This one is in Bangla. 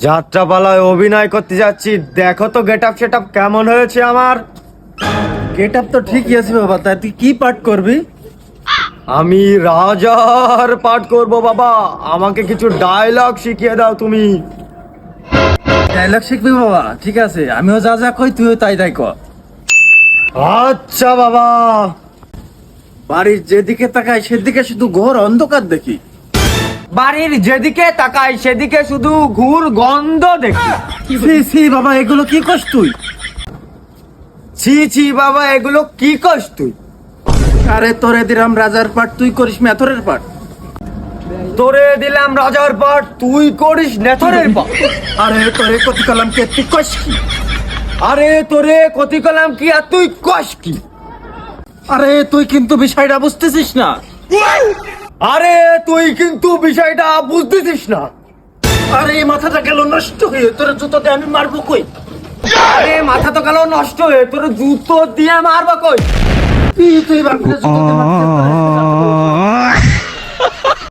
যাত্রাপালায় অভিনয় করতে যাচ্ছি, দেখো তো গেট আপ সেটআপ কেমন হয়েছে আমার। গেট আপ তো ঠিকই আছে বাবা, তাই তুই কি পাঠ করবি? আমি রাজার পাঠ করব বাবা, আমাকে কিছু ডায়লগ শিখিয়ে দাও তুমি। ডায়লগ শিখবি বাবা? ঠিক আছে, আমিও যা যা কই তুইও তাই তাই কর। আচ্ছা বাবা। বাড়ির যেদিকে তাকাই সেদিকে শুধু ঘোর অন্ধকার দেখি। বাড়ির যেদিকে তাকাই সেদিকে শুধু ঘুর গন্ধ দেখি। সি সি বাবা, এগুলো কি করছ তুই? ছি ছি বাবা, এগুলো কি করছ তুই? আরে তোরে দিলাম রাজার পাঠ, তুই করিস মেথরের পাঠ। তোরে দিলাম রাজার পাঠ, তুই করিস নেথরের পাঠ। আরে তোরে কতি কলাম কে, তুই কস কি? আরে তোরে কতি কলাম কি আর তুই কস কি? আরে তুই কিন্তু বিষয়টা বুঝতেছিস না। আরে তুই কিন্তু বিষয়টা বুঝতেছিস না। আরে এই মাথাটা গেল নষ্ট হয়ে, তোর জুতোতে আমি মারবো কই? আরে মাথা তো গেল নষ্ট হয়ে, তোর জুতো দিয়ে মারবা কই? তুই বাপরে জুতোতে মারতে পারিস না।